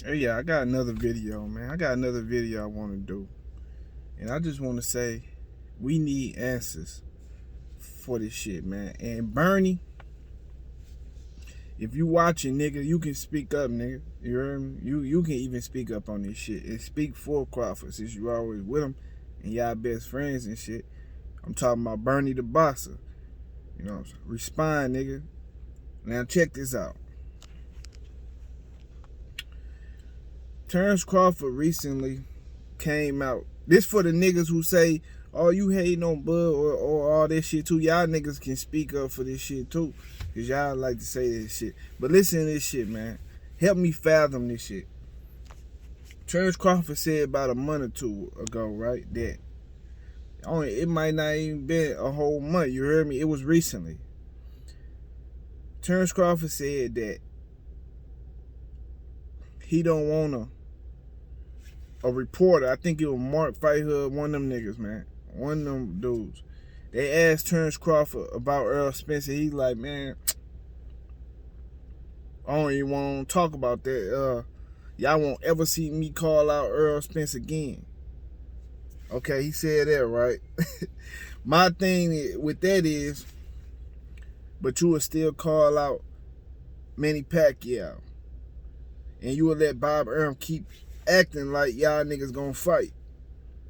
Hey, yeah, I got another video, man. I got another video I want to do. And I just want to say, we need answers for this shit, man. And Bernie, if you watching, nigga, you can speak up, nigga. You heard me? You can even speak up on this shit. And speak for Crawford, since you always with him. And y'all best friends and shit. I'm talking about Bernie the Bosser. You know, respond, nigga. Now check this out. Terence Crawford recently came out. This for the niggas who say, oh, you hating on Bud or all this shit too. Y'all niggas can speak up for this shit too. Because y'all like to say this shit. But listen to this shit, man. Help me fathom this shit. Terence Crawford said about a month or two ago, right, that it might not even been a whole month. You heard me? It was recently. Terence Crawford said that he don't want a reporter. I think it was Mark Fight Hood, one of them niggas, man. One of them dudes. They asked Terence Crawford about Errol Spence. He's like, man, I don't even want to talk about that. Y'all won't ever see me call out Errol Spence again. Okay, he said that, right? My thing with that is, but you will still call out Manny Pacquiao. And you will let Bob Arum keep acting like y'all niggas gonna fight.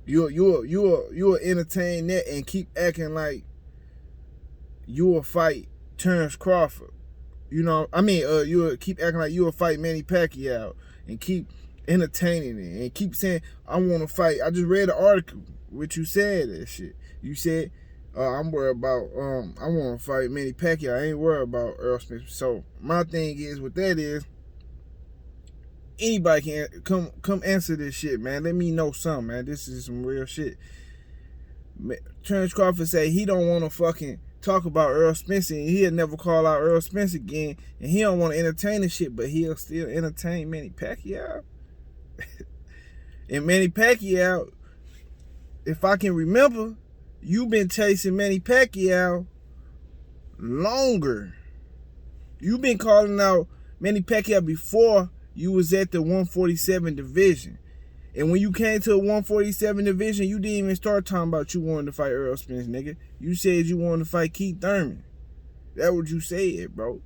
You'll entertain that and keep acting like you will fight Terence Crawford. You know, I mean, you'll keep acting like you will fight Manny Pacquiao and keep entertaining it and keep saying, I want to fight. I just read an article which you said that shit. You said, I'm worried about, I want to fight Manny Pacquiao. I ain't worried about Errol Spence. So my thing is, with that is, anybody can come answer this shit, man. Let me know something, man. This is some real shit. Terence Crawford say he don't want to fucking talk about Errol Spence, and he'll never call out Errol Spence again, and he don't want to entertain the shit, but he'll still entertain Manny Pacquiao. And Manny Pacquiao, if I can remember, you've been chasing Manny Pacquiao longer. You've been calling out Manny Pacquiao before you was at the 147 division. And when you came to the 147 division, you didn't even start talking about you wanted to fight Errol Spence, nigga. You said you wanted to fight Keith Thurman. That's what you said, bro.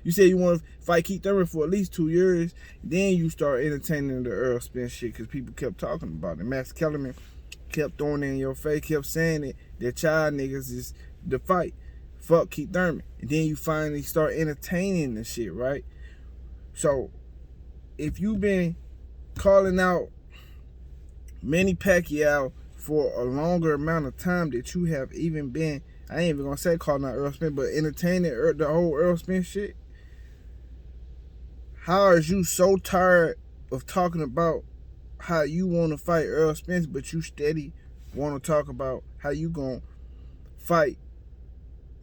You said you want to fight Keith Thurman for at least 2 years. Then you start entertaining the Errol Spence shit because people kept talking about it. Max Kellerman kept throwing it in your face, kept saying it, that y'all niggas is the fight. Fuck Keith Thurman. And then you finally start entertaining the shit, right? So, if you've been calling out Manny Pacquiao for a longer amount of time that you have even been, I ain't even gonna say calling out Errol Spence, but entertaining the whole Errol Spence shit, how are you so tired of talking about how you want to fight Errol Spence, but you steady want to talk about how you gonna fight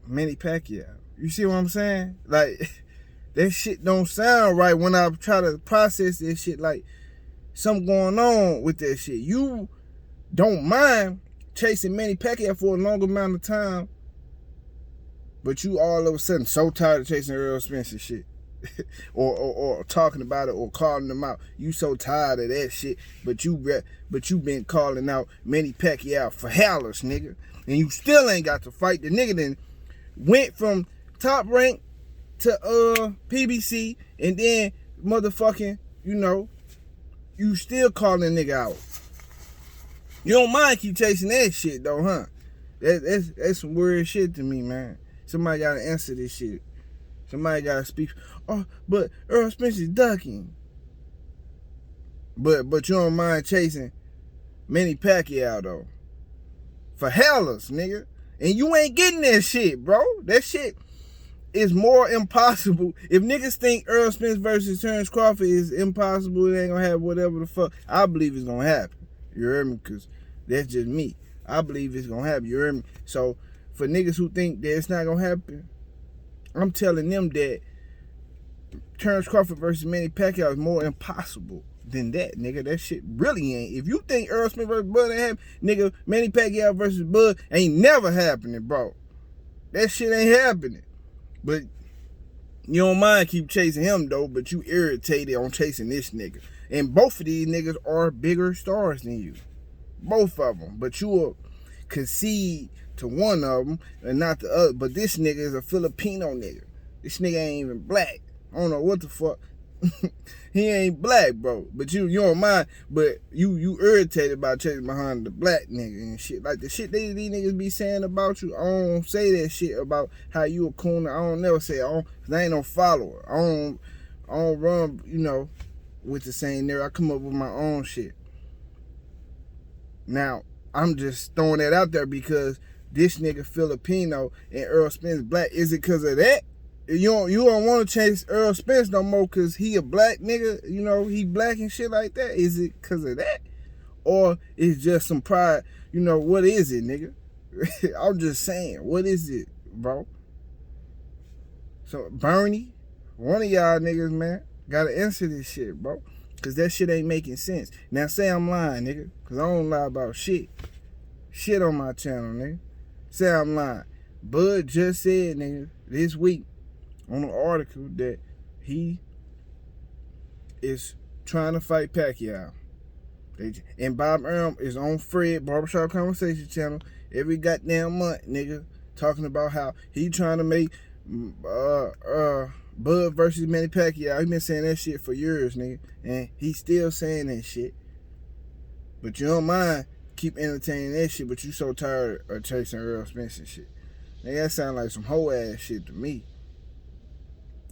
Manny Pacquiao? You see what I'm saying? Like, that shit don't sound right when I try to process this shit, like something going on with that shit. You don't mind chasing Manny Pacquiao for a long amount of time, but you all of a sudden so tired of chasing Errol Spence and shit. or talking about it or calling them out. You so tired of that shit, but you been calling out Manny Pacquiao for howlers, nigga. And you still ain't got to fight. The nigga then went from top rank to PBC, and then motherfucking, you know, you still calling nigga out. You don't mind keep chasing that shit though, huh? That's some weird shit to me, man. Somebody gotta answer this shit. Somebody gotta speak. Oh, but Errol Spence is ducking. But you don't mind chasing Manny Pacquiao though. For hellers, nigga. And you ain't getting that shit, bro. That shit is more impossible. If niggas think Errol Spence versus Terence Crawford is impossible, it ain't gonna happen, whatever the fuck, I believe it's gonna happen. You heard me? Because that's just me. I believe it's gonna happen. You heard me? So, for niggas who think that it's not gonna happen, I'm telling them that Terence Crawford versus Manny Pacquiao is more impossible than that, nigga. That shit really ain't. If you think Errol Spence versus Bud ain't happening, nigga, Manny Pacquiao versus Bud ain't never happening, bro. That shit ain't happening. But You don't mind keep chasing him though, but you irritated on chasing this nigga. And both of these niggas are bigger stars than you. Both of them. But you will concede to one of them and not the other. But this nigga is a Filipino nigga. This nigga ain't even black. I don't know what the fuck. He ain't black, bro. But you don't mind. But you irritated by chasing behind the black nigga and shit. Like the shit these niggas be saying about you. I don't say that shit about how you a coon. I don't never say it. Cause I ain't no follower. I don't run, with the same narrative. I come up with my own shit. Now, I'm just throwing that out there because this nigga Filipino and Errol Spence black. Is it because of that? You don't want to chase Errol Spence no more because he a black nigga, he black and shit like that. Is it because of that? Or it's just some pride, what is it, nigga? I'm just saying, what is it, bro? So, Bernie, one of y'all niggas, man, gotta answer this shit, bro. Because that shit ain't making sense. Now, say I'm lying, nigga, because I don't lie about shit. Shit on my channel, nigga. Say I'm lying. Bud just said, nigga, this week, on an article that he is trying to fight Pacquiao. And Bob Arum is on Fred Barbershop Conversation channel every goddamn month, nigga, talking about how he trying to make Bud versus Manny Pacquiao. He been saying that shit for years, nigga, and he's still saying that shit. But you don't mind keep entertaining that shit, but you so tired of chasing Errol Spence and shit. Nigga, that sound like some hoe ass shit to me.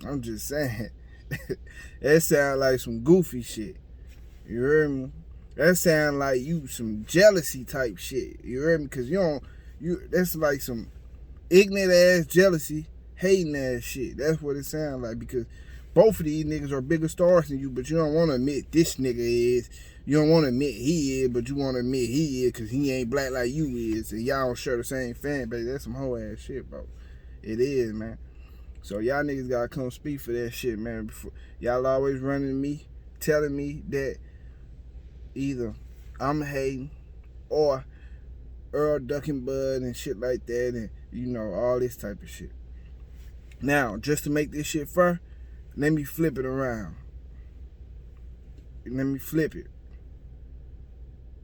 I'm just saying. That sound like some goofy shit. You heard me? That sound like you some jealousy type shit. You heard me? Cause that's like some ignorant ass jealousy, hating ass shit. That's what it sounds like. Because both of these niggas are bigger stars than you, but you don't want to admit this nigga is. You don't want to admit he is, but you want to admit he is because he ain't black like you is. And y'all don't share the same fan base. That's some hoe ass shit, bro. It is, man. So y'all niggas gotta come speak for that shit, man. Before y'all always running me, telling me that either I'm hating or Earl ducking Bud and shit like that, and all this type of shit. Now, just to make this shit fair, let me flip it around. Let me flip it.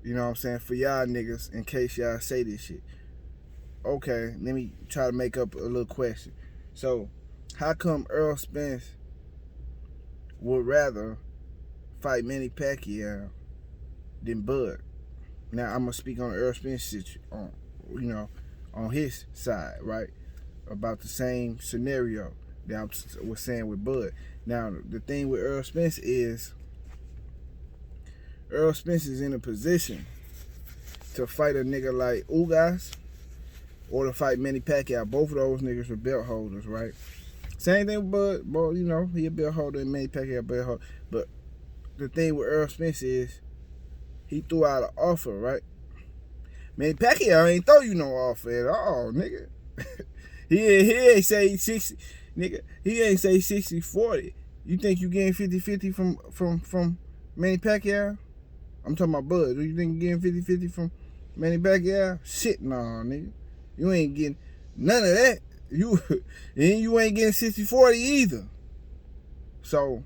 You know what I'm saying? For y'all niggas, in case y'all say this shit. Okay, let me try to make up a little question. So, how come Errol Spence would rather fight Manny Pacquiao than Bud? Now, I'm going to speak on Errol Spence, on his side, right? About the same scenario that I was saying with Bud. Now, the thing with Errol Spence is, Errol Spence is in a position to fight a nigga like Ugas or to fight Manny Pacquiao. Both of those niggas are belt holders, right? Same thing with Bud, bro, he a belt holder and Manny Pacquiao a belt holder. But the thing with Errol Spence is he threw out an offer, right? Manny Pacquiao ain't throw you no offer at all, nigga. he ain't say 60, nigga. He ain't say 60-40. You think you getting 50-50 from Manny Pacquiao? I'm talking about Bud. Do you think you getting 50-50 from Manny Pacquiao? Shit, nah, nigga. You ain't getting none of that. You ain't getting 60-40 either. So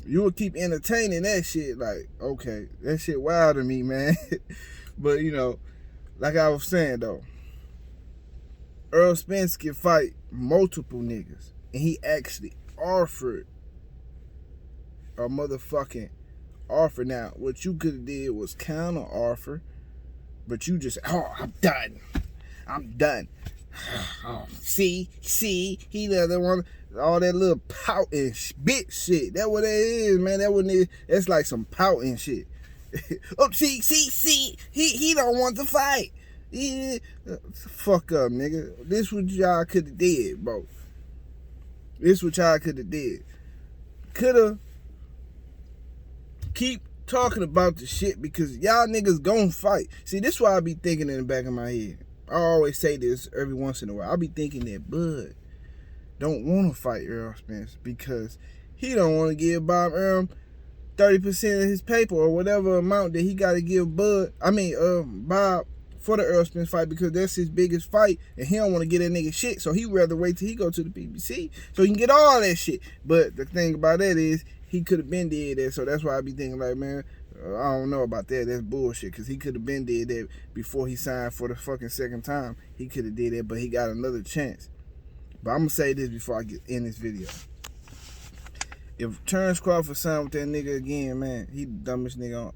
you will keep entertaining that shit. Like, okay, that shit wild to me, man. But like I was saying though, Errol Spence can fight multiple niggas, and he actually offered a motherfucking offer. Now, what you could have did was counter offer, but you just, I'm done. Oh, see, he the other one, all that little pouting bitch shit. That what it is, man. That's like some pouting shit. Oh, see, he don't want to fight. Fuck up, nigga. This what y'all could have did, bro. This what y'all could have did. Coulda keep talking about the shit because y'all niggas gon' fight. See, this is why I be thinking in the back of my head. I always say this every once in a while. I be thinking that Bud don't want to fight Errol Spence because he don't want to give Bob Arum 30% of his paper or whatever amount that he got to give Bob for the Errol Spence fight because that's his biggest fight, and he don't want to get that nigga shit, so he rather wait till he go to the PBC so he can get all that shit. But the thing about that is he could have been did that, so that's why I be thinking like, man, I don't know about that. That's bullshit, because he could have been did that before he signed for the fucking second time. He could have did that, but he got another chance. But I'm gonna say this before I get in this video. If Terence Crawford signed with that nigga again, man, he the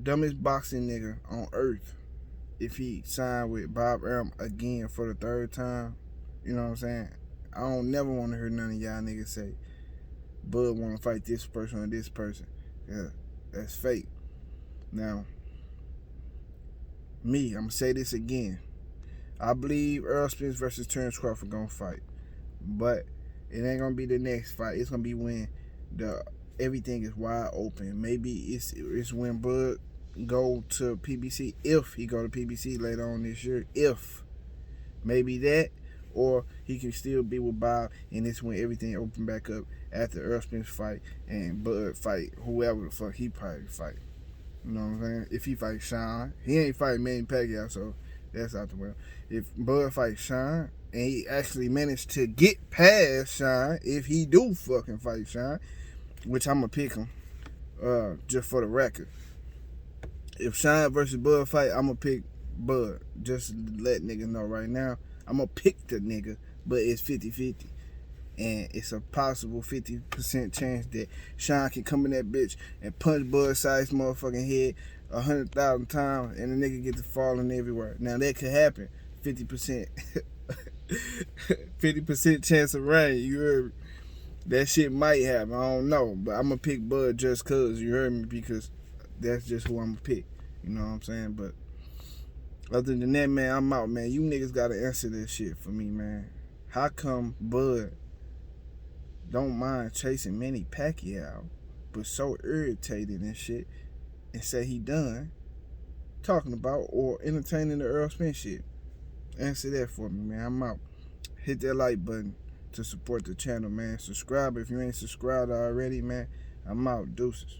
dumbest boxing nigga on earth. If he signed with Bob Arum again for the third time, you know what I'm saying? I don't never want to hear none of y'all niggas say Bud want to fight this person or this person. Yeah, that's fake. Now, I'm gonna say this again. I believe Errol Spence versus Terence Crawford gonna fight, but it ain't gonna be the next fight. It's gonna be when everything is wide open. Maybe it's when Bud go to PBC, if he go to PBC later on this year. If maybe that, or he can still be with Bob, and it's when everything open back up after Errol Spence fight and Bud fight whoever the fuck he probably fight. You know what I'm saying? If he fight Sean, he ain't fighting Manny Pacquiao, so that's out the way. If Bud fight Sean, and he actually managed to get past Sean, if he do fucking fight Sean, which I'm gonna pick him, just for the record. If Sean versus Bud fight, I'm gonna pick Bud. Just to let niggas know right now, I'm gonna pick the nigga, but it's 50-50. And it's a possible 50% chance that Sean can come in that bitch and punch Bud's size motherfucking head 100,000 times, and the nigga get to falling everywhere. Now that could happen. 50%. 50% chance of rain. You heard me? That shit might happen. I don't know. But I'm going to pick Bud just because. You heard me? Because that's just who I'm going to pick. You know what I'm saying? But other than that, man, I'm out, man. You niggas got to answer this shit for me, man. How come Bud don't mind chasing Manny Pacquiao, but so irritated and shit, and say he done talking about or entertaining the Errol Spence shit? Answer that for me, man. I'm out. Hit that like button to support the channel, man. Subscribe if you ain't subscribed already, man. I'm out. Deuces.